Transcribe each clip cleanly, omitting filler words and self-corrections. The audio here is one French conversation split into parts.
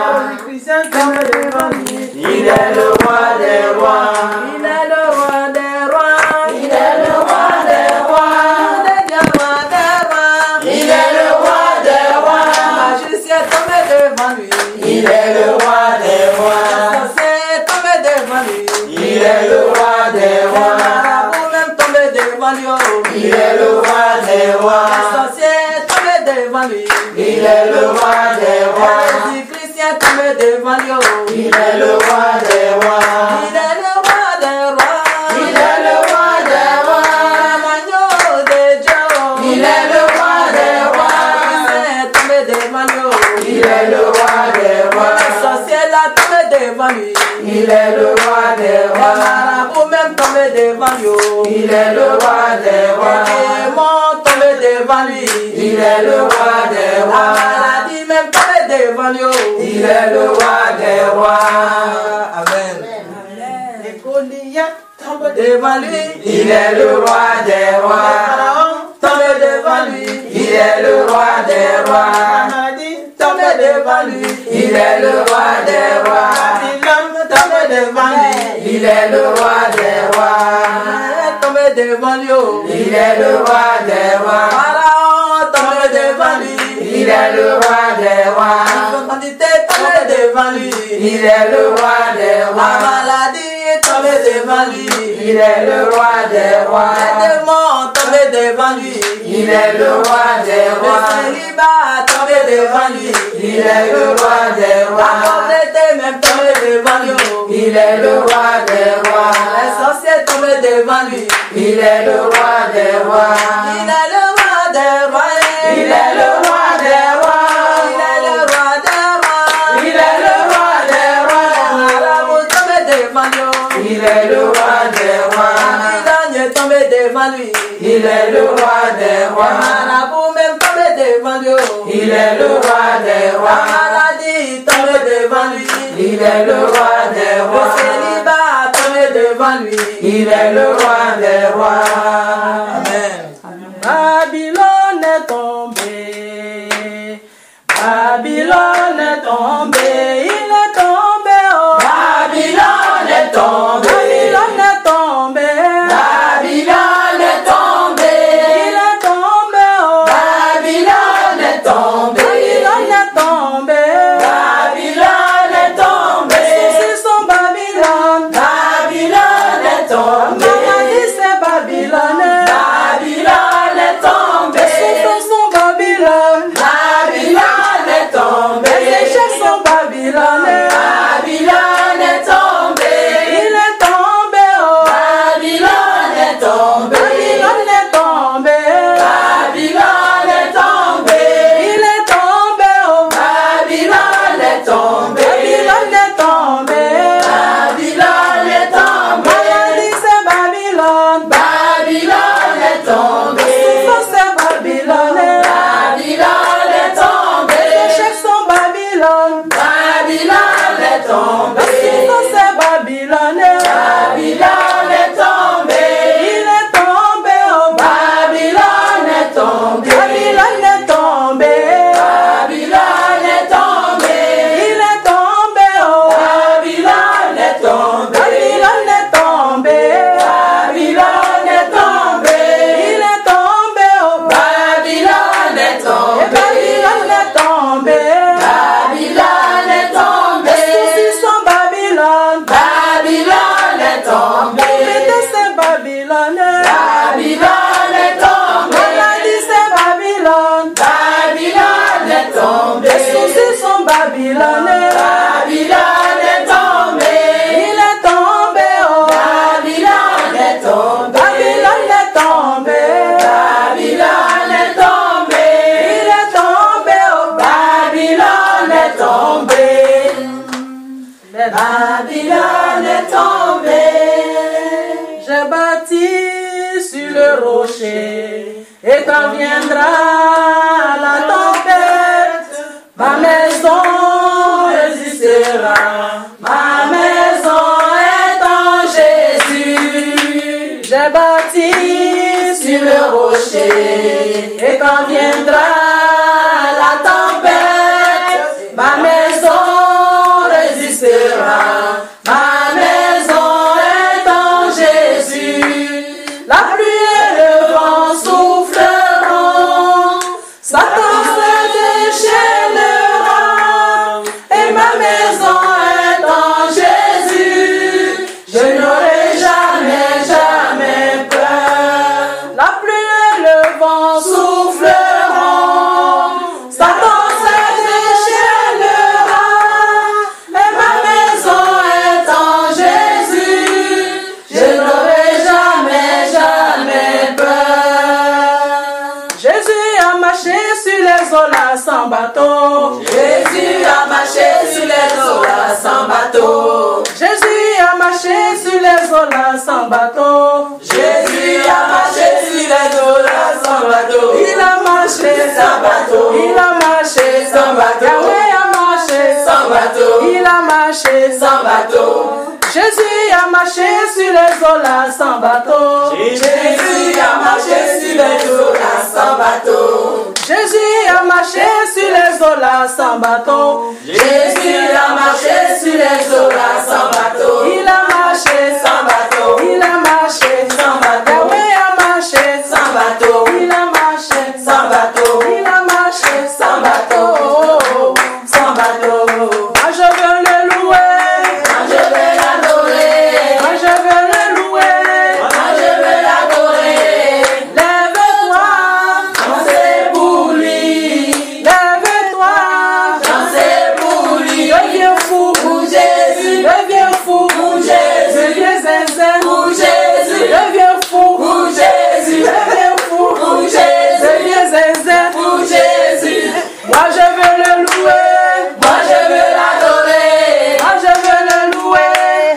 Christian tombe devant lui. Il est le roi des rois. Il est le roi des rois. Il est le roi des rois. Il est le roi des rois. Magicien tombe devant lui. Il est le roi des rois. Sorcier tombe devant lui. Il est le roi des rois. Marabout même tombe devant lui. Il est le roi des rois. Sorcier tombe devant lui. Il est le roi des rois. Christian tombe devant lui. Il est le roi des rois. Il est le roi des rois. Il est le roi des rois. L'agneau de Dieu. Il est le roi des rois. Christian tombe devant lui. Il est le roi des rois. Le sorcier là tombe devant lui. Il est le roi des Le rois. marabout même tombe devant lui. Il est le roi des rois. Le démon tombe devant lui. Il est le roi des La rois. maladie même tombe devant lui. Il est le roi des rois. Amen. Les Goliaths tombent devant lui. Il est le roi des Les rois. pharaons tombent devant lui. Il est le roi des rois. La maladie tombe devant lui. Il est le roi des rois. L'homme tombe devant lui. Il est le roi des rois. Tombe devant lui. Il est le roi des rois. Pharaon tombe devant lui. Il est le roi des rois. L'humanité tombe devant lui. Il est le roi des La rois. maladie tombe devant lui. Il est le roi des rois. Les démons tombent devant lui. Il est le roi des Le rois. célibat tombe devant lui. Il est le roi des La rois. pauvreté même tombe devant lui. Il est le roi des rois. Les sorciers tombent devant lui. Il est le roi des rois. Il est le roi des rois. Il est le roi des rois. Il est le roi des rois. Il est le roi des rois. Marabout tombe devant lui. Il est le roi des rois. Babilogne tombe devant lui. Il est le roi des rois. Marabout même tombe devant lui. Il est le roi des La rois. maladie tombe devant lui. Il est le roi des Le rois. célibat tombe devant lui. Il est le roi des rois. Amen. Babylone est tombée. Babylone est tombée. Il est tombé. Oh. Babylone est tombée. Babylone est tombée. Babylone est tombée. Il est tombé. Oh. Babylone est tombée. Babylone est tombée. Babylone est tombée. C'est son Babylone. Babylone est tombée. Maladie c'est Babylone. Babylone est tombée. Souffrance sont Babylone. Babylone est tombée. Les échecs sont Babylone. Babylone est tombée. Il est tombé. Oh. Babylone est tombée. Babylone est tombé. Babylone est tombée. Il est tombé. Oh. Babylone est tombée. Babylone est tombé. Babylone est tombée. Maladie c'est Babylone. Babylone est tombée. Souffrance c'est Babylone. Babylone est Les tombée. échecs sont Babylone. Babylone est tombée. Souffrance c'est Babylone. Babylone est tombée. Il est tombé. Oh. Babylone est tombée. Babylone est tombé. Babylone est tombée. Il est tombé. Oh. Babylone est tombée. Babylone est tombé. Babylone est tombée. Il est tombé. Oh. Babylone est Et tombée. Babylone est tombé. Babylone est tombée. Les soucis sont Babylone. Babylone est tombée. Pauvreté c'est Babylone. Babylone est tombée. Maladie c'est Babylone. Babylone est tombée. Les soucis sont Babylone. Babylone est tombée. Il est tombé. Oh. Babylone est tombée. Babylone est tombé. Babylone est tombée. Il est tombé. Oh. Babylone est tombée. Babylone est tombée. J'ai bâti sur le rocher, et quand viendra la tempête, ma maison résistera. Ma maison est en Jésus. J'ai bâti sur le rocher, et quand viendra la tempête, ma maison exaucera. Ma maison est en Jésus. La pluie et le vent souffleront. Satan se déchaînera. Et ma maison est en Jésus. Je n'aurai jamais, jamais peur. La pluie et le vent souffleront. Satan se déchaînera. Et ma maison est en Jésus. Je n'aurai jamais, jamais peur. Jésus a marché sur les eaux là sans bateau. Jésus a marché sur les eaux là sans bateau. Jésus a marché sur les eaux là sans bateau. Jésus a marché sur les eaux là sans bateau. Il a marché sans bateau. Il a marché sans bateau. Yahweh a marché sans bateau. Il a marché sans bateau. Jésus a marché sur les eaux là sans bateau. Jésus a marché sur les eaux là sans bateau. Jésus a marché sur les eaux là sans bateau. Jésus a marché sur les eaux là sans bateau. Il a marché sans bateau. Il a marché sans bateau. Yahweh a marché sans bateau. Il a marché sans bateau. Il a marché sans bateau. Sans bateau. Moi je veux le louer. Moi je veux l'adorer. Moi je veux le louer. Moi je veux l'adorer. Lève-toi, dansez pour lui. Lève-toi, dansez pour lui. Deviens fou pour Jésus. Deviens fou pour Jésus. Deviens zinzin pour Jésus. Deviens fou pour Jésus. Deviens fou pour Jésus. Deviens zinzin pour Jésus. Moi je veux le louer. Moi je veux l'adorer. Moi je veux le louer.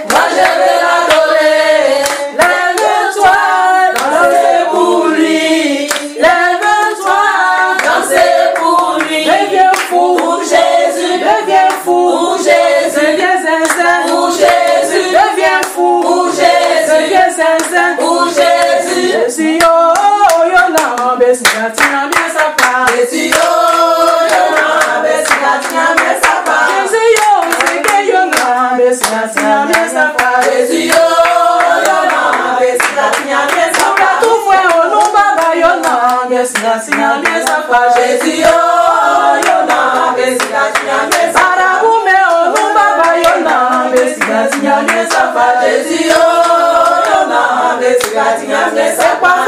Moi je veux l'adorer. Lève-toi, dansez pour lui. Lève-toi, dansez pour lui. Deviens fou pour Jésus. Deviens fou pour Jésus. Deviens zinzin pour Jésus. Deviens fou pour Jésus. Deviens zinzin pour Jésus. Jésus yo yo na besika tina bien sa part. Jésus yo yo na besika tina bien sa part. Jésus yo seke yo na besika tina bien sa part. Jésus yo yo na besika tina bien sa part. Tout frère on nous baba yo na besika tina bien sa part. Jésus yo yo na besika tina bien sa part. Arabume on nous baba yo na besika tina bien sa part. Jésus yo yo na besika tina bien sa part.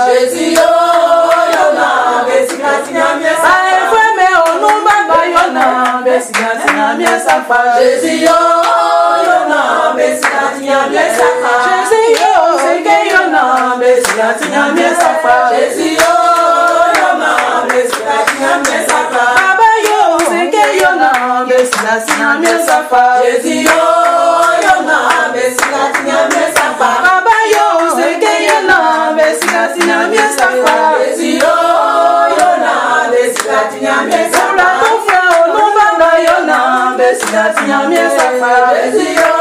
Jésus yo yo na besika tina bien sa part. Jésus yo yo na besika tina bien sa part. Jésus yo seke yo na besika tina bien sa part. Jésus yo yo na besika tina bien sa part. Baba yo seke yo na besika tina bien sa part. Jésus yo yo na besika tina bien sa part. Baba yo seke yo na besika tina bien sa part. Jésus yo yo na besika tina bien sa part. Besika tina bien sa part. Jésus yo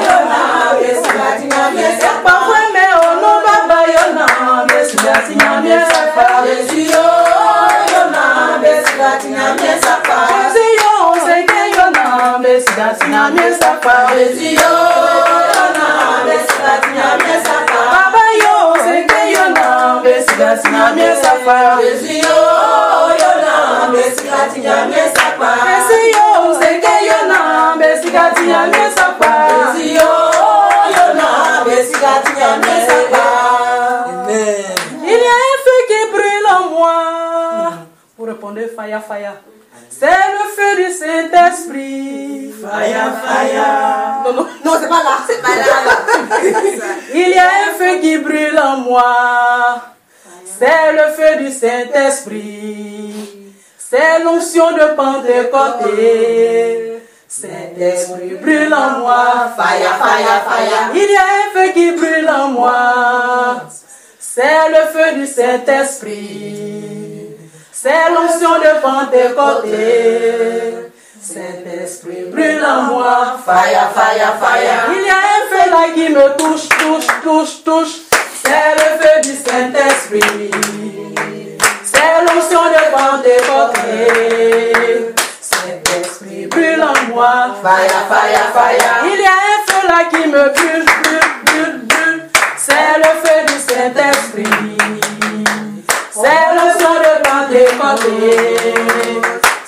yo na besika tina bien sa part. Parfois mais on nous baba yo na besika tina bien sa part. Jésus yo yo na besika tina bien sa part. Jésus yo seke yo na besika tina bien sa part. Jésus yo yo na besika tina bien sa part. Baba yo seke yo na besika tina bien sa part. Jésus yo yo na besika tina bien sa part. Jésus yo seke yo na besika tina bien sa part. Jésus yo yo na besika tina bien sa part. Amen. Il y a un feu qui brûle en moi. Vous répondez fire, fire. C'est le feu du Saint-Esprit. Fire, fire. Non, non, non, c'est pas là. C'est pas là. Il y a un feu qui brûle en moi. C'est le feu du Saint-Esprit. C'est l'onction de Pentecôte. Saint-Esprit brûle en moi. Fire, fire, fire. Il y a un feu qui brûle en moi. C'est le feu du Saint-Esprit. C'est l'onction de Pentecôte. Saint-Esprit brûle en moi. Fire, fire, fire. Il y a un feu là qui me touche, touche, touche, touche. C'est le feu du Saint-Esprit. C'est l'onction de Pentecôte. moi. Fire, fire, fire. Il y a un feu là qui me brûle, brûle, brûle, brûle. C'est le feu du Saint-Esprit. C'est le son de Pentecôte.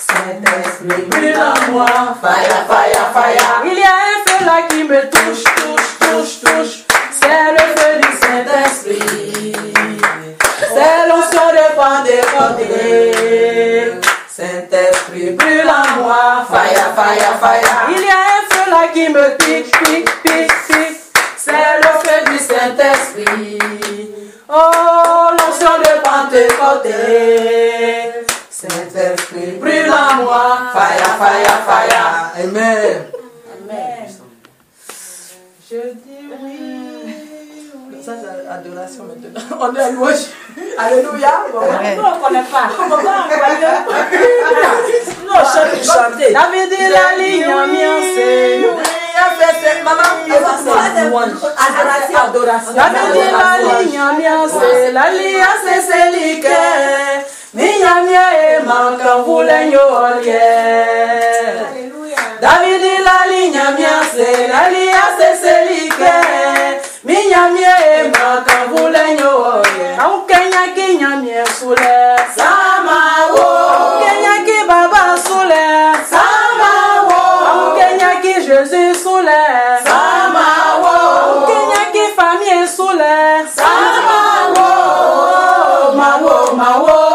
Saint-Esprit brûle en moi. Fire, fire, fire. Il y a un feu là qui me touche, touche, touche, touche. C'est le feu du Saint-Esprit. C'est l'onction de Pentecôte. Saint-Esprit brûle en moi. Fire, fire, fire. Il y a un feu là qui me pique, pique, pique, pique. C'est le feu du Saint-Esprit. Oh, l'onction de Pentecôte. Saint-Esprit brûle en moi. Fire, fire, fire. Amen. Amen. Je dis oui. Ça, c'est l'adoration maintenant. On est à louange. Alléluia. Bon, on ne connaît pas. On va non, chanter. David dit la ligne en miancé. Maman, adoration. David dit la ligne en miancé. La ligne c'est celle Minya mia e mankan vule nyolye. David dit la ligne mia se la lia se selike. Minya mia e mankan vule nyolye. Au Kenya kinya mia sule. Samawo. Au Kenya ki baba sule. Samawo. Au Kenya ki Jésus sule. Samawo. Au Kenya ki famille sule. Samawo. Mawo mawo.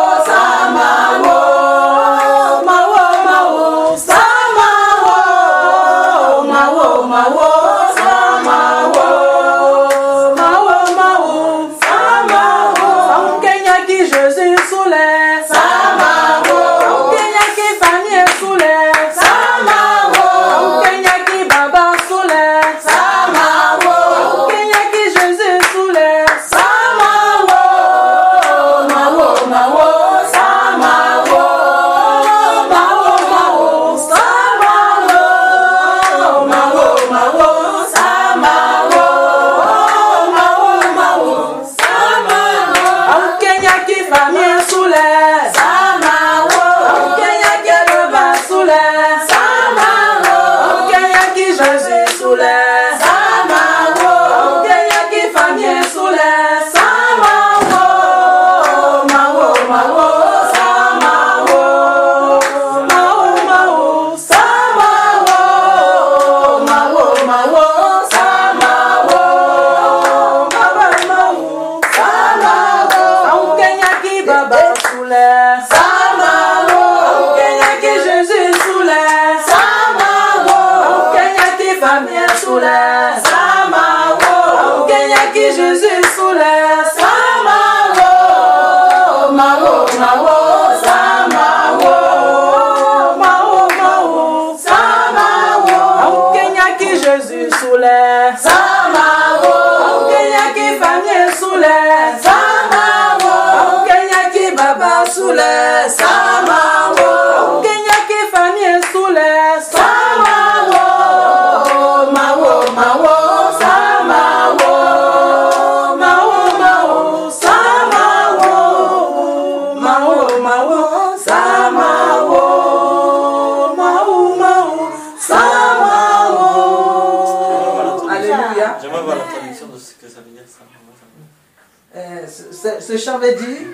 Ce chant veut dire,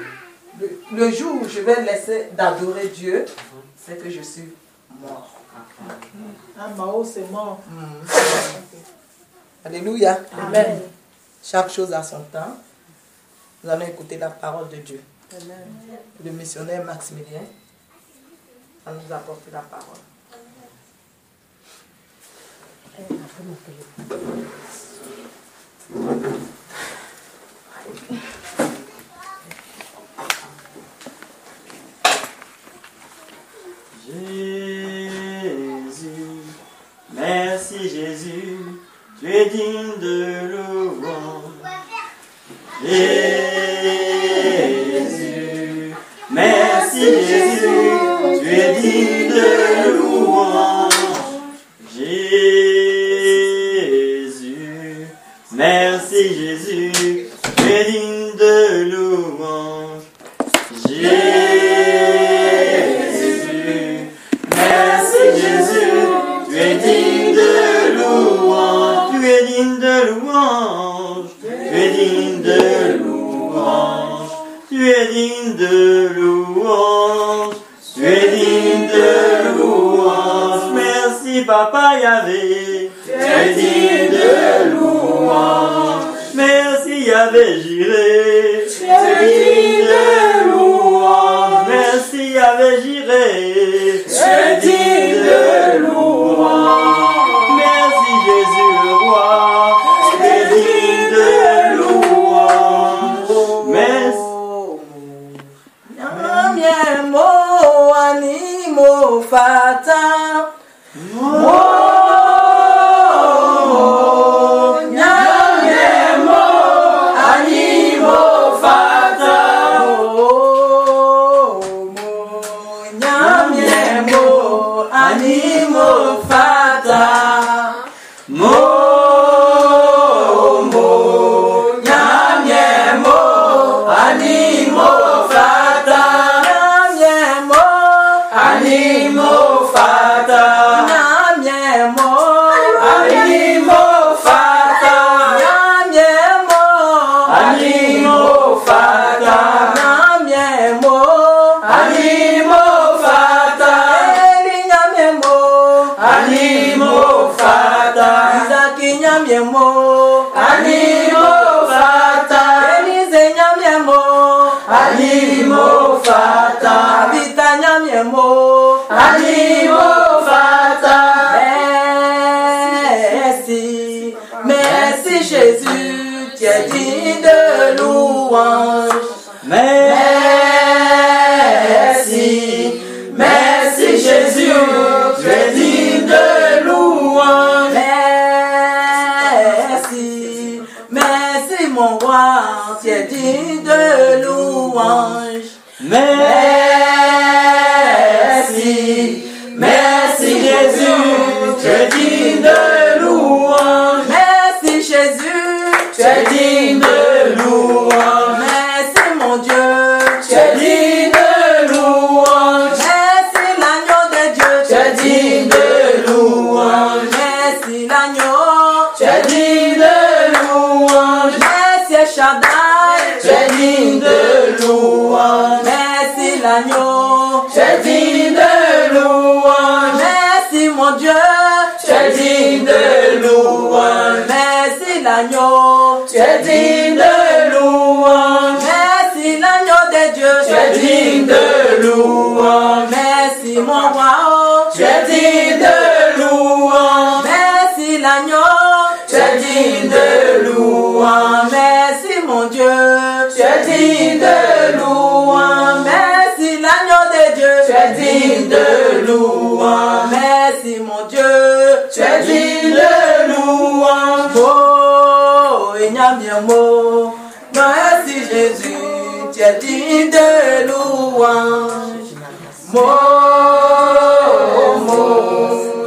le jour où je vais laisser d'adorer Dieu, c'est que je suis mort. Ah, Mao, c'est mort. Alléluia. Amen. Chaque chose a son temps. Nous allons écouter la parole de Dieu. Amen. Le missionnaire Maximilien va nous apporter la parole. Jésus, merci Jésus, tu es digne de louange. Jésus, merci Jésus, tu es digne de louange. Jésus, merci Jésus, tu es digne de louange. Jésus, merci Jésus, tu es es digne de louange, tu es digne de louange. Merci Papa Yahvé, tu es digne de louange. Merci Yahvé Jireh, tu es digne de louange. Merci Yahvé Jireh, tu es digne de louange. Merci Jésus le roi, tu es digne de louange. Merci. Nyamiemo animo fata. Animo fata, merci Jésus, tu es digne de louange. Merci, merci Jésus, tu es digne de louange. Merci, merci mon roi, tu es digne de louange. Merci, merci Jésus, tu es digne de louange. Merci Jésus, tu es digne de louange. Merci mon Dieu, tu es digne de louange. Merci l'agneau de Dieu, tu es digne de louange. Merci l'agneau, tu es digne de louange. Merci Shaddai, tu es digne de louange. Merci l'agneau, tu es digne de louange. Merci mon Dieu, tu es digne de louange. Merci l'agneau, tu es digne de louange. Merci l'agneau de Dieu, tu es digne de louange. Merci mon roi, tu es digne de louange. Merci l'agneau, tu es digne de louange. Merci mon Dieu, tu es digne de louange. Merci l'agneau de Dieu, tu es digne de louange. Merci mon Dieu, tu es digne de louange. Oh, Inyamiemo, merci Jésus, tu es digne de louange.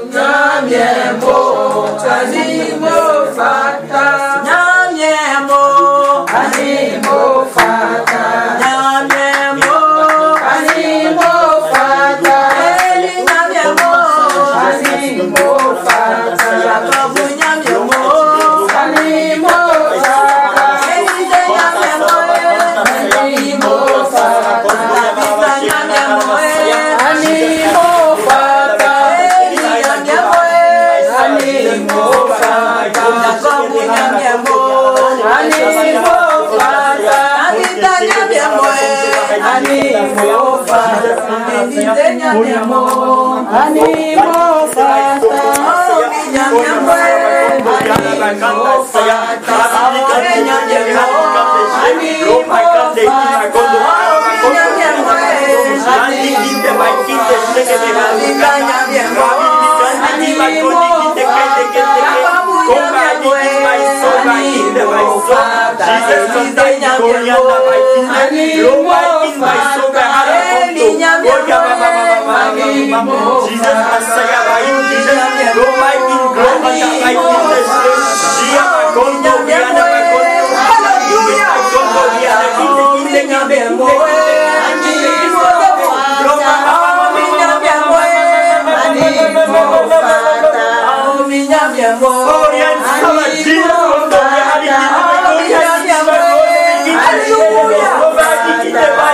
Nyamiemo, animo fata. Nyamiemo, animo fata. Nyamiemo, animo fata. Eli nyamiemo, animo fata. Jacob nyamiemo, animo fata. Eli nyamiemo, animo fata. David nyamiemo, animo fata. Eli nyamiemo, animo fata. Jacob nyamiemo, animo fata. David nyamiemo, animo fata. David nyamiemo, animo fata. Nyamiemo, animo fata. Hallelujah.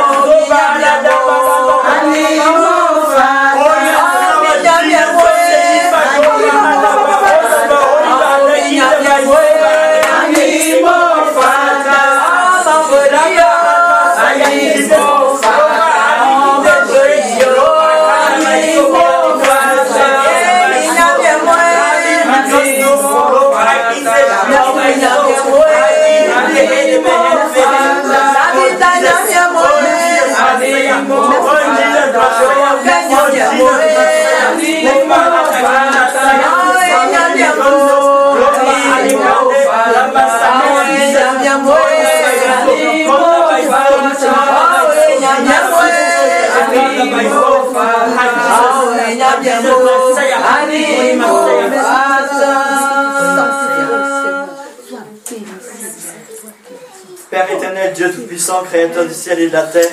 Père éternel, Dieu tout-puissant, créateur du ciel et de la terre,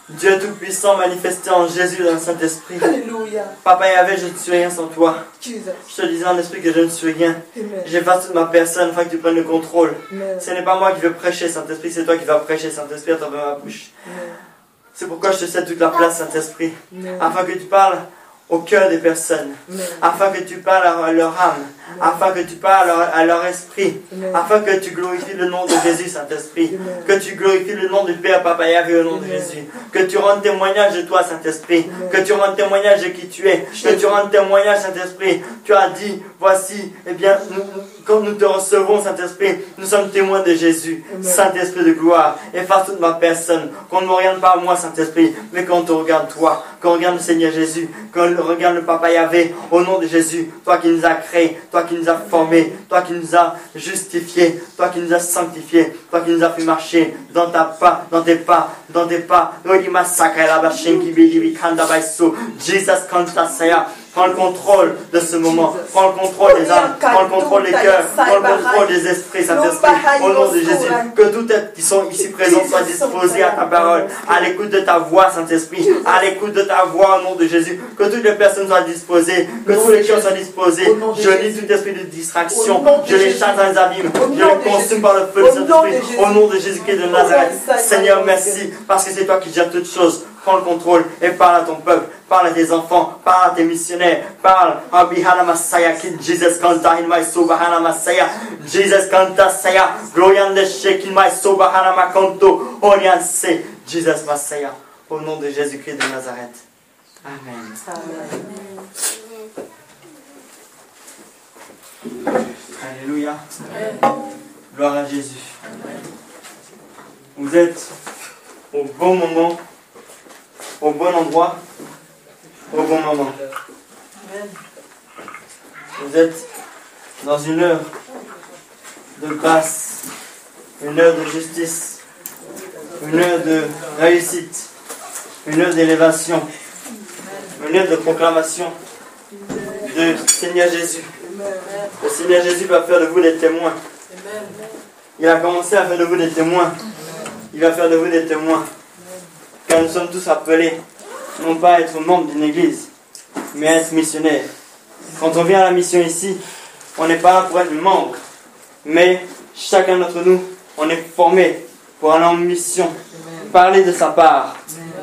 Dieu tout-puissant, manifesté en Jésus dans le Saint-Esprit. Papa Yahvé, je ne suis rien sans toi. Je te disais en esprit que je ne suis rien. J'efface toute ma personne afin que tu prennes le contrôle. Ce n'est pas moi qui veux prêcher, Saint-Esprit, c'est toi qui vas prêcher, Saint-Esprit, à travers ma bouche. C'est pourquoi je te cède toute la place, Saint-Esprit, afin que tu parles au cœur des personnes, afin que tu parles à leur âme, afin que tu parles à leur esprit, afin que tu glorifies le nom de Jésus, Saint-Esprit, que tu glorifies le nom du Père, Papa Yahvé, au nom de Jésus, que tu rendes témoignage de toi, Saint-Esprit, que tu rendes témoignage de qui tu es, que tu rendes témoignage, Saint-Esprit. Tu as dit, voici, eh bien, quand nous te recevons, Saint-Esprit, nous sommes témoins de Jésus, Saint-Esprit de gloire, efface toute ma personne, qu'on ne me regarde pas moi, Saint-Esprit, mais qu'on te regarde toi, qu'on regarde le Seigneur Jésus, qu'on regarde le Papa Yahvé, au nom de Jésus, toi qui nous as créés, toi qui nous as formés, toi qui nous as justifiés, toi qui nous as sanctifiés, toi qui nous as fait marcher dans tes pas. Prends le contrôle de ce moment, prends le contrôle des âmes, prends le contrôle des cœurs, prends le contrôle des esprits, Saint-Esprit, au nom de Jésus. Que tous qui sont ici présents soient disposés à ta parole, à l'écoute de ta voix, Saint-Esprit, à l'écoute de ta voix, au nom de Jésus. Que toutes les personnes soient disposées, que tous les cœurs soient disposés. Je lis tout esprit de distraction, je les chasse dans les abîmes, je les consume par le feu de Saint-Esprit, au nom de Jésus-Christ de Nazareth. Seigneur, merci, parce que c'est toi qui gères toutes choses. Prends le contrôle et parle à ton peuple, parle à tes enfants, parle à tes missionnaires, parle à Bihana Masaya, Jesus Kanta in my Sobahana Masaya, Jesus Kanta Saya, Gloyan de Sheik in my Sobahana Makonto, Orian Se, Jesus Masaya, au nom de Jésus-Christ de Nazareth. Amen. Alléluia. Gloire à Jésus. Vous êtes au bon moment, au bon endroit, au bon moment. Vous êtes dans une heure de grâce, une heure de justice, une heure de réussite, une heure d'élévation, une heure de proclamation de Seigneur Jésus. Le Seigneur Jésus va faire de vous des témoins. Il a commencé à faire de vous des témoins. Il va faire de vous des témoins. Car nous sommes tous appelés, non pas à être membres d'une église, mais à être missionnaires. Quand on vient à la mission ici, on n'est pas là pour être membre, mais chacun d'entre nous, on est formé pour aller en mission, parler de sa part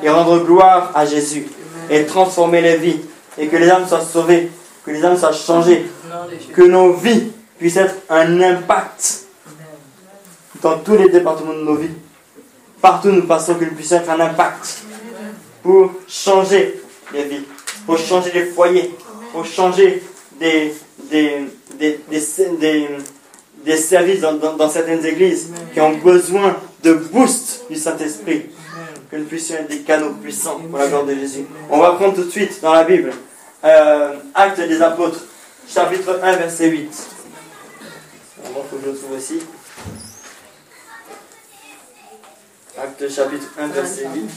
et rendre gloire à Jésus et transformer les vies et que les âmes soient sauvées, que les âmes soient changées, que nos vies puissent être un impact dans tous les départements de nos vies. Partout où nous passons, que nous puissions être un impact pour changer les vies, pour changer les foyers, pour changer des services dans certaines églises qui ont besoin de boost du Saint-Esprit. Que nous puissions être des canaux puissants pour la gloire de Jésus. On va prendre tout de suite dans la Bible, Actes des Apôtres, chapitre 1, verset 8. Il faut que je le trouve aussi. Actes chapitre 1, verset 8.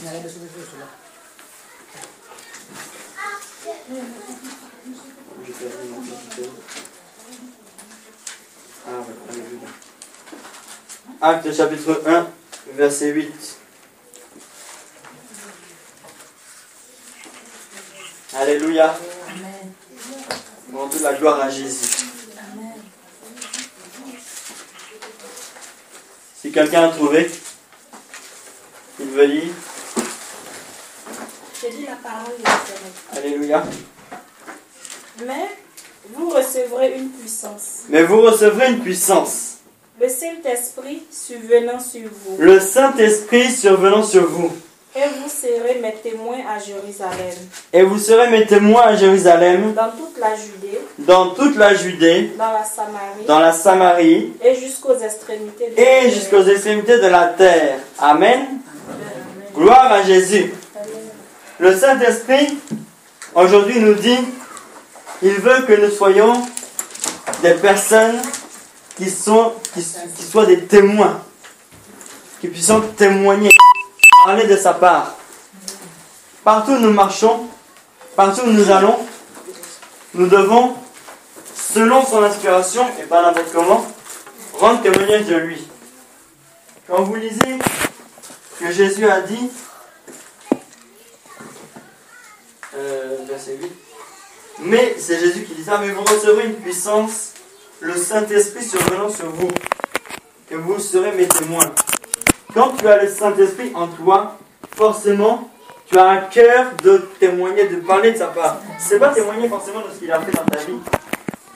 Actes chapitre 1, verset 8. Alléluia. Rendez la gloire à Jésus. Amen. Si quelqu'un a trouvé, il veut lire. Je lis la parole de Dieu. Alléluia. Mais vous recevrez une puissance. Mais vous recevrez une puissance. Le Saint-Esprit survenant sur vous. Le Saint-Esprit survenant sur vous. Et vous serez mes témoins à Jérusalem. Et vous serez mes témoins à Jérusalem. Dans toute la Judée. Dans toute la Judée. Dans la Samarie. Dans la Samarie. Et jusqu'aux extrémités de la Et terre. jusqu'aux extrémités de la terre. Amen. Amen. Gloire à Jésus. Amen. Le Saint-Esprit, aujourd'hui, nous dit, il veut que nous soyons des personnes qui soient des témoins, qui puissent témoigner, parler de sa part. Partout où nous marchons, partout où nous allons, nous devons, selon son inspiration, et pas n'importe comment, rendre témoignage de lui. Quand vous lisez que Jésus a dit, verset 8, mais c'est Jésus qui dit ça, mais vous recevrez une puissance, le Saint-Esprit survenant sur vous, et vous serez mes témoins. Quand tu as le Saint-Esprit en toi, forcément, tu as un cœur de témoigner, de parler de sa part. C'est pas témoigner forcément de ce qu'il a fait dans ta vie,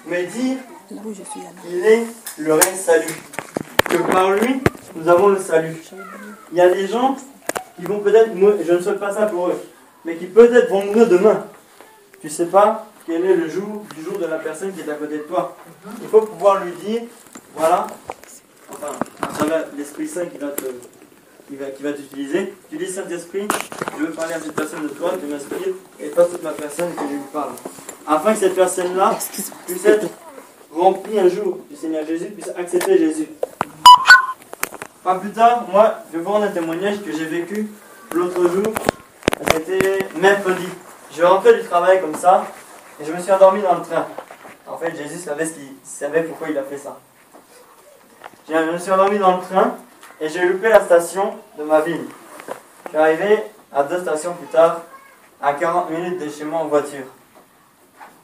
mais dire qu'il est le réel salut. Que par lui, nous avons le salut. Il y a des gens qui vont peut-être mourir, je ne souhaite pas ça pour eux, mais qui peut-être vont mourir demain. Tu ne sais pas quel est le jour de la personne qui est à côté de toi. Il faut pouvoir lui dire, voilà, enfin, à travers l'Esprit Saint qui va t'utiliser, tu dis Saint-Esprit, je veux parler à cette personne de toi, tu m'inspires, et pas toute ma personne que je lui parle. Afin que cette personne-là puisse être remplie un jour du Seigneur Jésus, puisse accepter Jésus. Pas plus tard, moi, je vais vous rendre un témoignage que j'ai vécu l'autre jour. C'était mercredi. Je rentrais du travail comme ça, et je me suis endormi dans le train. En fait, Jésus savait pourquoi il a fait ça. Je me suis endormi dans le train, et j'ai loupé la station de ma ville. Je suis arrivé à 2 stations plus tard, à 40 minutes de chez moi en voiture.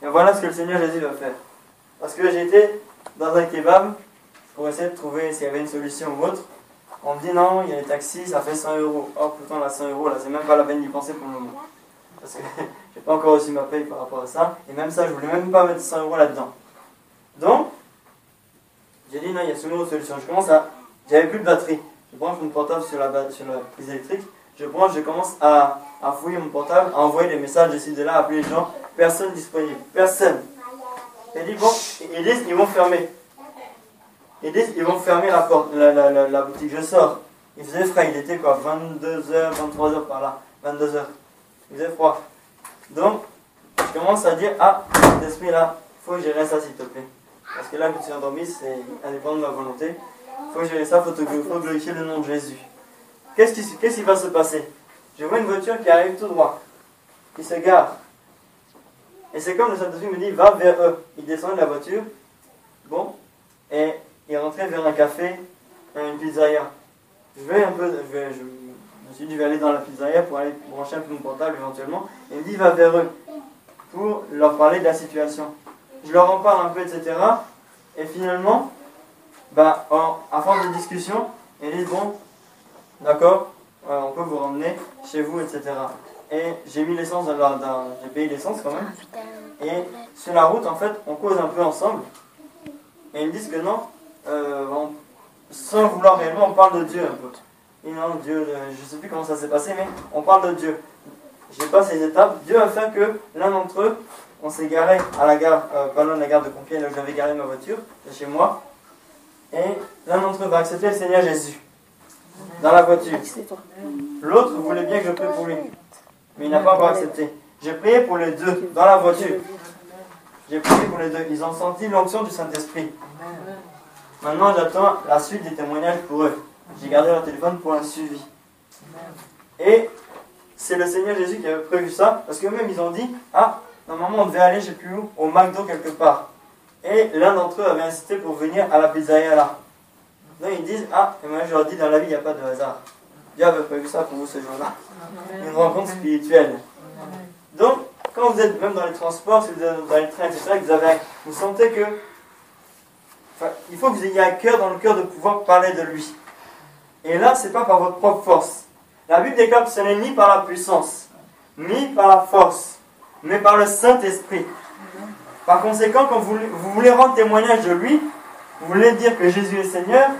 Et voilà ce que le Seigneur Jésus va faire. Parce que j'étais dans un kebab pour essayer de trouver s'il y avait une solution ou autre. On me dit non, il y a les taxis, ça fait 100 euros. Oh pourtant, là, 100 euros, là, c'est même pas la peine d'y penser pour le moment. Parce que j'ai pas encore reçu ma paye par rapport à ça. Et même ça, je voulais même pas mettre 100 euros là-dedans. Donc, j'ai dit non, il y a sûrement une solution. J'avais plus de batterie. Je branche mon portable sur la prise électrique. Je commence à fouiller mon portable, à envoyer des messages ici de là, à appeler les gens. Personne disponible. Personne. Et dit bon, ils disent ils vont fermer. Ils disent ils vont fermer la porte, la boutique. Je sors. Il faisait froid, il était quoi, 22h, 23h par là. 22h. Il faisait froid. Donc, je commence à dire, ah, cet esprit là, il faut gérer ça s'il te plaît. Parce que là, que tu es endormi, c'est indépendant de ma volonté. Il faut gérer ça, il faut glorifier le nom de Jésus. Qu'est-ce qui va se passer? Je vois une voiture qui arrive tout droit, qui se gare. Et c'est comme le Saint-Esprit me dit, va vers eux. Il descend de la voiture, bon, et il rentrait vers un café, une pizzeria. Je me suis dit, je vais aller dans la pizzeria pour aller brancher un peu mon portable éventuellement. Et il me dit, va vers eux, pour leur parler de la situation. Je leur en parle un peu, etc. Et finalement, à force de discussion, ils disent, bon, d'accord, on peut vous ramener chez vous, etc. Et j'ai mis l'essence j'ai payé l'essence quand même. Et sur la route, en fait, on cause un peu ensemble. Et ils me disent que non, sans vouloir réellement, on parle de Dieu un peu. Et non, Dieu, je ne sais plus comment ça s'est passé, mais on parle de Dieu. Je passe les étapes. Dieu a fait que l'un d'entre eux, on s'est garé à la gare, pas loin de la gare de Compiègne, là où j'avais garé ma voiture, de chez moi. Et l'un d'entre eux va accepter le Seigneur Jésus dans la voiture. L'autre voulait bien que je prie pour lui, mais il n'a pas encore accepté. J'ai prié pour les deux dans la voiture. J'ai prié pour les deux. Ils ont senti l'onction du Saint-Esprit. Maintenant, j'attends la suite des témoignages pour eux. J'ai gardé leur téléphone pour un suivi. Et c'est le Seigneur Jésus qui avait prévu ça, parce qu'eux-mêmes ils ont dit, ah, normalement on devait aller, je ne sais plus où, au McDo quelque part. Et l'un d'entre eux avait insisté pour venir à la pizzeria là. Donc ils disent, ah, et moi je leur dis, dans la vie il n'y a pas de hasard. Dieu avait prévu ça pour vous ce jour-là. Une rencontre spirituelle. Donc, quand vous êtes même dans les transports, si vous êtes dans les trains, etc., vous sentez que il faut que vous ayez un cœur dans le cœur de pouvoir parler de lui. Et là, ce n'est pas par votre propre force. La Bible déclare que ce n'est ni par la puissance, ni par la force, mais par le Saint-Esprit. Par conséquent, quand vous voulez rendre témoignage de lui, vous voulez dire que Jésus est Seigneur,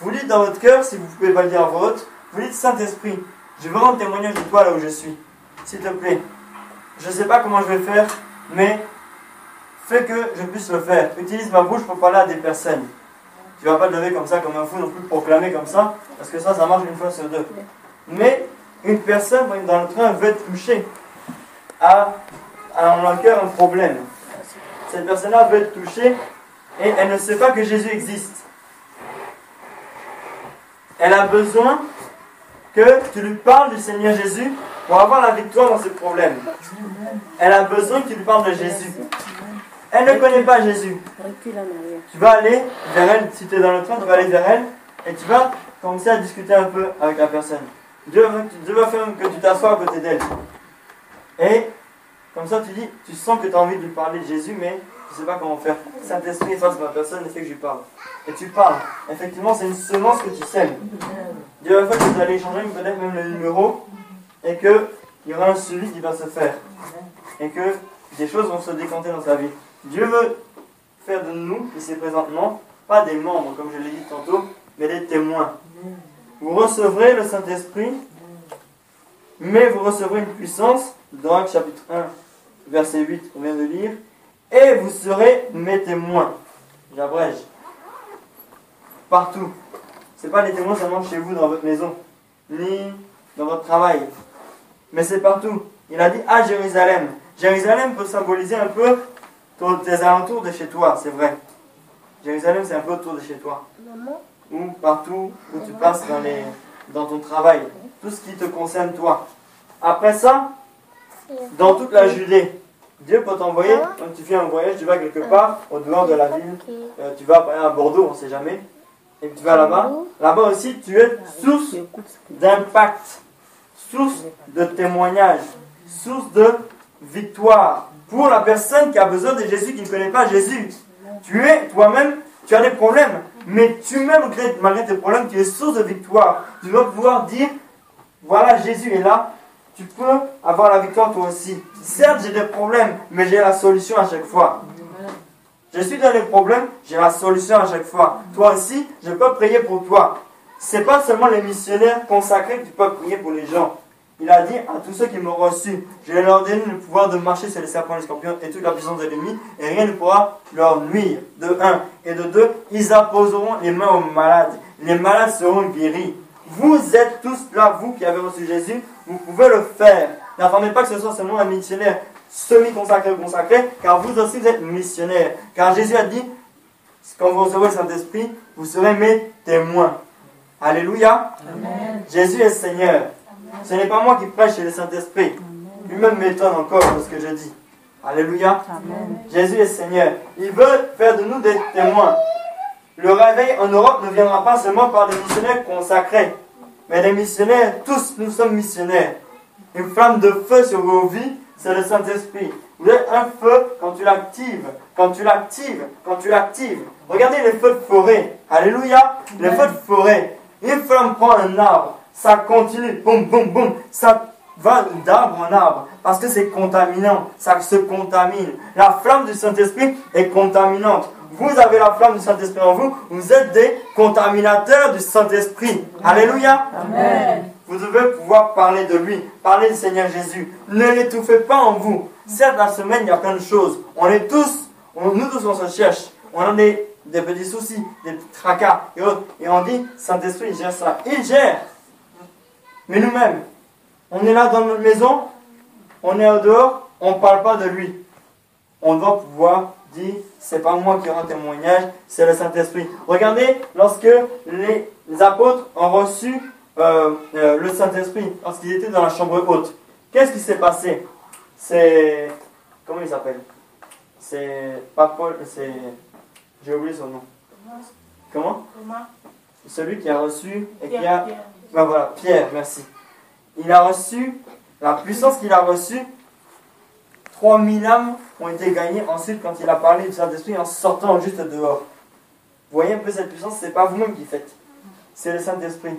vous dites dans votre cœur, si vous ne pouvez pas le dire à voix haute, vous dites Saint-Esprit, je veux rendre témoignage de toi là où je suis. S'il te plaît. Je ne sais pas comment je vais faire, mais fais que je puisse le faire. Utilise ma bouche pour parler à des personnes. Tu ne vas pas te lever comme ça, comme un fou, non plus proclamer comme ça, parce que ça marche une fois sur deux. Mais une personne dans le train veut être touchée, a en cœur un problème. Cette personne-là veut être touchée et elle ne sait pas que Jésus existe. Elle a besoin que tu lui parles du Seigneur Jésus pour avoir la victoire dans ce problème. Elle a besoin que tu lui parles de Jésus. Elle ne connaît pas Jésus. Tu vas aller vers elle, si tu es dans le train, tu vas aller vers elle et tu vas commencer à discuter un peu avec la personne. Dieu va faire que tu t'assoies à côté d'elle. Et comme ça, tu sens que tu as envie de lui parler de Jésus, mais tu ne sais pas comment faire. Saint-Esprit efface ma personne et fait que je lui parle. Et tu parles. Effectivement, c'est une semence que tu sèmes. Dieu va faire que vous allez échanger peut-être même le numéro et qu'il y aura un suivi qui va se faire. Et que des choses vont se décanter dans sa vie. Dieu veut faire de nous, ici présentement, pas des membres, comme je l'ai dit tantôt, mais des témoins. Vous recevrez le Saint-Esprit, mais vous recevrez une puissance, dans Actes chapitre 1, verset 8, on vient de lire, et vous serez mes témoins. J'abrège. Partout. Ce n'est pas les témoins seulement chez vous, dans votre maison, ni dans votre travail, mais c'est partout. Il a dit à Jérusalem. Jérusalem peut symboliser un peu tes alentours de chez toi, c'est vrai. Jérusalem, c'est un peu autour de chez toi. Ou partout où tu passes dans ton travail. Tout ce qui te concerne toi. Après ça, dans toute la Judée, Dieu peut t'envoyer, quand tu fais un voyage, tu vas quelque part, au dehors de la ville, tu vas par exemple à Bordeaux, on ne sait jamais, et tu vas là-bas. Là-bas aussi, tu es source d'impact, source de témoignage, source de victoire pour la personne qui a besoin de Jésus, qui ne connaît pas Jésus. Tu es toi-même, tu as des problèmes, mais tu-même, malgré tes problèmes, tu es source de victoire. Tu vas pouvoir dire, voilà, Jésus est là, tu peux avoir la victoire toi aussi. Certes, j'ai des problèmes, mais j'ai la solution à chaque fois. Je suis dans les problèmes, j'ai la solution à chaque fois. Toi aussi, je peux prier pour toi. Ce n'est pas seulement les missionnaires consacrés que tu peux prier pour les gens. Il a dit à tous ceux qui m'ont reçu, je vais leur donner le pouvoir de marcher sur les serpents et les scorpions et toute la puissance de l'ennemi, et rien ne pourra leur nuire. De un. Et de deux, ils apposeront les mains aux malades. Les malades seront guéris. Vous êtes tous là, vous qui avez reçu Jésus, vous pouvez le faire. N'attendez pas que ce soit seulement un missionnaire semi-consacré ou consacré, car vous aussi vous êtes missionnaire. Car Jésus a dit, quand vous recevrez le Saint-Esprit, vous serez mes témoins. Alléluia. Amen. Jésus est Seigneur. Ce n'est pas moi qui prêche, c'est le Saint-Esprit. Lui-même m'étonne encore de ce que je dis. Alléluia. Amen. Jésus est Seigneur. Il veut faire de nous des témoins. Le réveil en Europe ne viendra pas seulement par des missionnaires consacrés, mais des missionnaires, tous nous sommes missionnaires. Une flamme de feu sur vos vies, c'est le Saint-Esprit. Vous êtes un feu quand tu l'actives, quand tu l'actives, quand tu l'actives. Regardez les feux de forêt. Alléluia. Les feux de forêt. Une flamme prend un arbre, ça continue, boum, boum, boum, ça va d'arbre en arbre, parce que c'est contaminant, ça se contamine. La flamme du Saint-Esprit est contaminante. Vous avez la flamme du Saint-Esprit en vous, vous êtes des contaminateurs du Saint-Esprit. Alléluia. Amen. Vous devez pouvoir parler de lui, parler du Seigneur Jésus. Ne l'étouffez pas en vous. Certes, la semaine, il y a plein de choses. Nous tous, on se cherche. On a des petits soucis, des petits tracas et autres. Et on dit, Saint-Esprit, il gère ça. Il gère. Mais nous-mêmes, on est là dans notre maison, on est au dehors, on ne parle pas de lui. On doit pouvoir dire, c'est pas moi qui rends témoignage, c'est le Saint-Esprit. Regardez, lorsque les apôtres ont reçu le Saint-Esprit, lorsqu'ils étaient dans la chambre haute, qu'est-ce qui s'est passé? C'est... Comment il s'appelle? C'est pas Paul, c'est... J'ai oublié son nom. Comment? Celui qui a reçu et qui a... Ben voilà, Pierre, merci. Il a reçu, la puissance qu'il a reçue, 3000 âmes ont été gagnées ensuite quand il a parlé du Saint-Esprit en sortant juste dehors. Vous voyez un peu cette puissance, ce n'est pas vous-même qui faites, c'est le Saint-Esprit.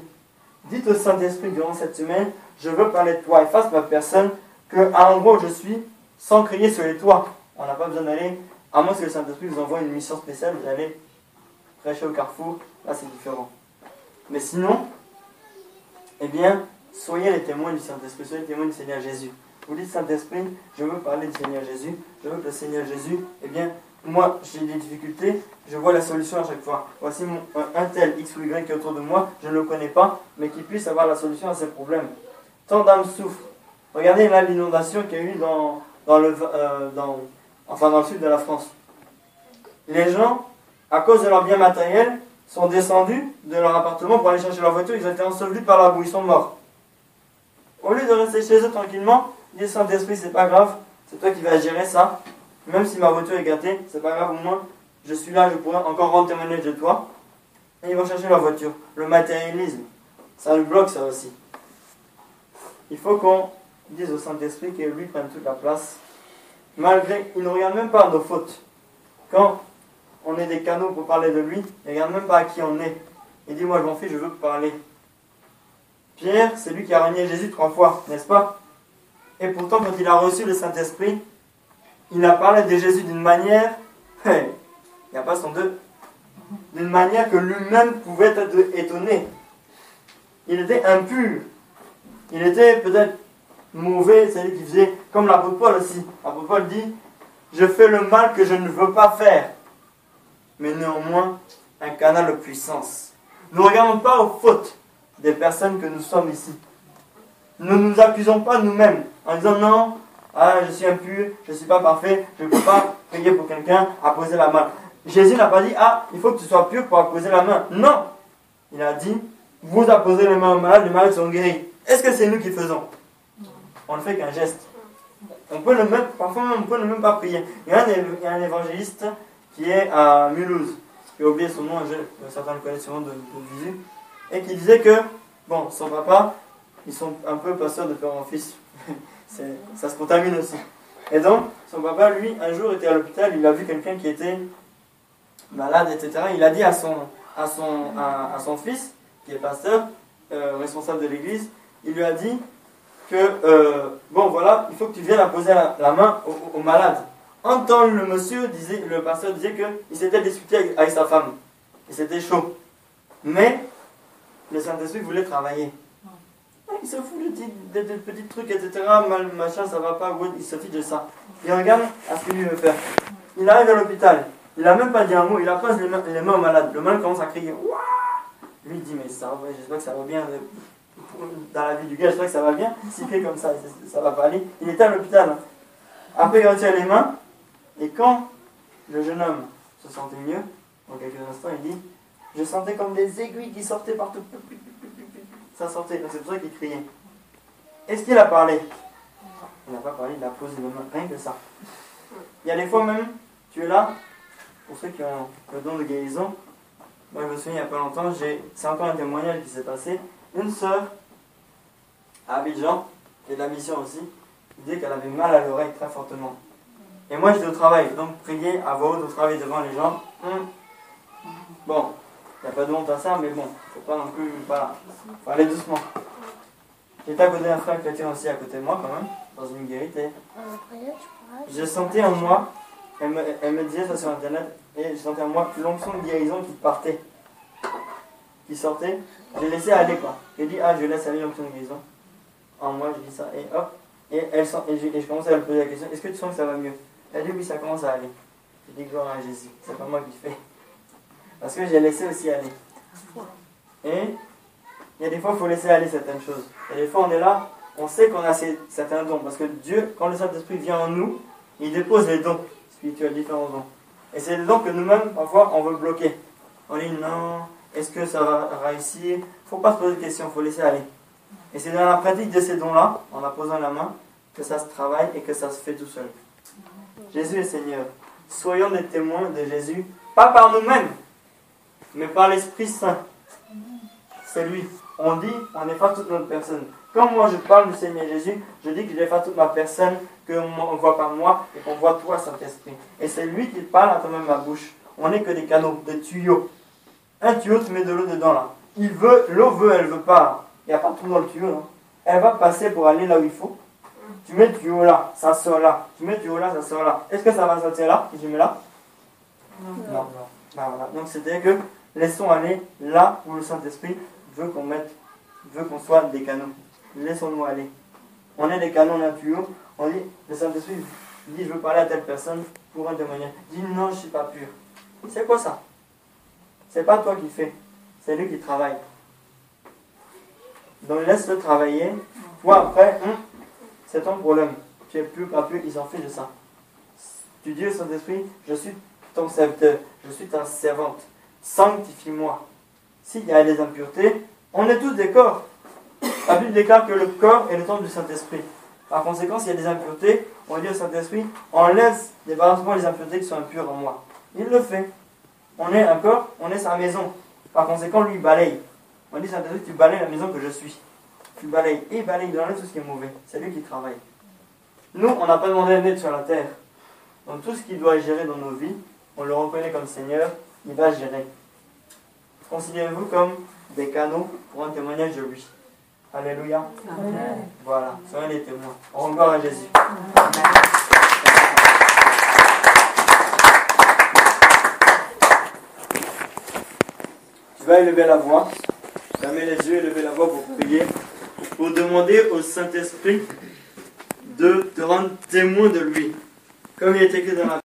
Dites au Saint-Esprit durant cette semaine, je veux parler de toi, efface ma personne, qu'à l'endroit où je suis, sans crier sur les toits. On n'a pas besoin d'aller, à moins que le Saint-Esprit vous envoie une mission spéciale, vous allez prêcher au carrefour, là c'est différent. Mais sinon, eh bien, soyez les témoins du Saint-Esprit, soyez les témoins du Seigneur Jésus. Vous dites, Saint-Esprit, je veux parler du Seigneur Jésus, je veux que le Seigneur Jésus, eh bien, moi, j'ai des difficultés, je vois la solution à chaque fois. Voici un tel X ou Y qui est autour de moi, je ne le connais pas, mais qui puisse avoir la solution à ses problèmes. tant d'âmes souffrent. Regardez là l'inondation qu'il y a eu dans le sud de la France. Les gens, à cause de leurs biens matériels, sont descendus de leur appartement pour aller chercher leur voiture, ils ont été ensevelis par la boue, ils sont morts. Au lieu de rester chez eux tranquillement, ils disent Saint-Esprit, c'est pas grave, c'est toi qui vas gérer ça. Même si ma voiture est gâtée, c'est pas grave, au moins, je suis là, je pourrais encore rendre témoignage de toi. Et ils vont chercher leur voiture. Le matérialisme, ça nous bloque ça aussi. Il faut qu'on dise au Saint-Esprit que lui prenne toute la place. Malgré, il ne regarde même pas nos fautes. Quand on est des canaux pour parler de lui, il ne regarde même pas à qui on est. Il dit, moi je m'en fiche, je veux parler. Pierre, c'est lui qui a renié Jésus 3 fois, n'est-ce pas? Et pourtant, quand il a reçu le Saint-Esprit, il a parlé de Jésus d'une manière, il n'y a pas son deux, d'une manière que lui-même pouvait être étonné. Il était impur. Il était peut-être mauvais, c'est lui qui faisait, comme l'apôtre Paul aussi. L'apôtre Paul dit, je fais le mal que je ne veux pas faire, mais néanmoins un canal de puissance. Nous ne regardons pas aux fautes des personnes que nous sommes ici. Ne nous accusons pas nous-mêmes en disant non, je suis impur, je ne suis pas parfait, je ne peux pas prier pour quelqu'un, apposer la main. Jésus n'a pas dit il faut que tu sois pur pour apposer la main. Non, il a dit vous apposez les mains aux malades, les malades sont guéris. Est-ce que c'est nous qui faisons? On ne fait qu'un geste. On peut parfois on peut ne même pas prier. Il y a un évangéliste qui est à Mulhouse. J'ai oublié son nom, certains le connaissent sûrement de visu. Et qui disait que, son papa, ils sont un peu pasteurs de père en fils. Ça se contamine aussi. Et donc, son papa, lui, un jour était à l'hôpital, il a vu quelqu'un qui était malade, etc. Il a dit à son fils, qui est pasteur, responsable de l'église, il lui a dit que, il faut que tu viennes apposer la main au malade. En temps, le pasteur disait qu'il s'était discuté avec sa femme. Et c'était chaud. Mais, le Saint-Esprit voulait travailler. Il se fout des petits trucs, etc. Machin, ça va pas, il se fiche de ça. Il regarde à ce qu'il veut faire. Il arrive à l'hôpital. Il n'a même pas dit un mot, il appose les mains au malade. Le malade commence à crier. Ouah! Lui, il dit, mais ça va, j'espère que ça va bien. Dans la vie du gars, j'espère que ça va bien. S'il fait comme ça, ça va pas aller. Il était à l'hôpital. Après, il retire les mains. Et quand le jeune homme se sentait mieux, en quelques instants, il dit, je sentais comme des aiguilles qui sortaient partout. Ça sortait, donc c'est pour ça qu'il criait. Est-ce qu'il a parlé? Il n'a pas parlé, il a posé les mains, rien que ça. Il y a des fois même, tu es là, pour ceux qui ont le don de guérison, moi je me souviens il n'y a pas longtemps, c'est encore un témoignage qui s'est passé. Une sœur à Abidjan, qui est de la mission aussi, disait qu'elle avait mal à l'oreille très fortement. Et moi j'étais au travail, donc prier à voix haute au travail devant les gens, bon, il n'y a pas de honte à ça, mais bon, faut pas non plus, voilà, faut aller doucement. J'étais à côté d'un frère chrétien aussi à côté de moi quand même, dans une guérite, et je sentais en moi, elle me disait ça sur internet, et je sentais en moi l'onction de guérison qui partait, qui sortait, j'ai laissé aller quoi. J'ai dit, je laisse aller l'onction de guérison. En moi, je dis ça, et hop, et je commence à lui poser la question, est-ce que tu sens que ça va mieux? Elle dit, oui, ça commence à aller. J'ai dit, gloire à Jésus, c'est pas moi qui fais. Parce que j'ai laissé aussi aller. Et il y a des fois, il faut laisser aller certaines choses. Et des fois, on est là, on sait qu'on a certains dons. Parce que Dieu, quand le Saint-Esprit vient en nous, il dépose les dons spirituels, différents dons. Et c'est des dons que nous-mêmes, parfois, on veut bloquer. On dit non, est-ce que ça va réussir? Il ne faut pas se poser de questions, il faut laisser aller. Et c'est dans la pratique de ces dons-là, en apposant la main, que ça se travaille et que ça se fait tout seul. Jésus est Seigneur. Soyons des témoins de Jésus, pas par nous-mêmes, mais par l'Esprit Saint. C'est lui. On dit, on efface toute notre personne. Quand moi je parle du Seigneur Jésus, je dis que j'efface toute ma personne, qu'on ne voit pas moi, et qu'on voit toi, Saint-Esprit. Et c'est lui qui parle à toi-même ma bouche. On n'est que des canaux, des tuyaux. Un tuyau, tu mets de l'eau dedans là. L'eau veut, elle veut pas. Il n'y a pas tout dans le tuyau. Non. Elle va passer pour aller là où il faut. Tu mets le tuyau là, ça sort là. Tu mets le tuyau là, ça sort là. Est-ce que ça va sortir là, si je mets là? Non. Voilà. Donc c'est-à-dire que laissons aller là où le Saint-Esprit veut qu'on soit des canaux. Laissons-nous aller. On est des canaux d'un tuyau. On dit, le Saint-Esprit dit, je veux parler à telle personne pour un témoignage. Dis non, je ne suis pas pur. C'est quoi ça? C'est pas toi qui fais, c'est lui qui travaille. Donc laisse-le travailler Toi, après, c'est ton problème. Tu es plus pas plus, ils s'en fichent de ça. Tu dis au Saint-Esprit, je suis ton serviteur, je suis ta servante. Sanctifie-moi. S'il y a des impuretés, on est tous des corps. La Bible déclare que le corps est le temple du Saint-Esprit. Par conséquent, s'il y a des impuretés, on dit au Saint-Esprit, enlève débarrasse-moi les impuretés qui sont impures en moi. Il le fait. On est un corps, on est sa maison. Par conséquent, lui, il balaye. On dit, Saint-Esprit, tu balayes la maison que je suis. Tu balayes. Et il balaye, il enlève tout ce qui est mauvais. C'est lui qui travaille. Nous, on n'a pas demandé à être sur la terre. Donc tout ce qu'il doit gérer dans nos vies, on le reconnaît comme Seigneur, il va gérer. Considérez-vous comme des canaux pour un témoignage de lui. Alléluia. Amen. Voilà, soyez les témoins. Au revoir à Jésus. Tu vas élever la voix, fermer les yeux, élever la voix pour prier, pour demander au Saint-Esprit de te rendre témoin de lui. Comme il est écrit dans la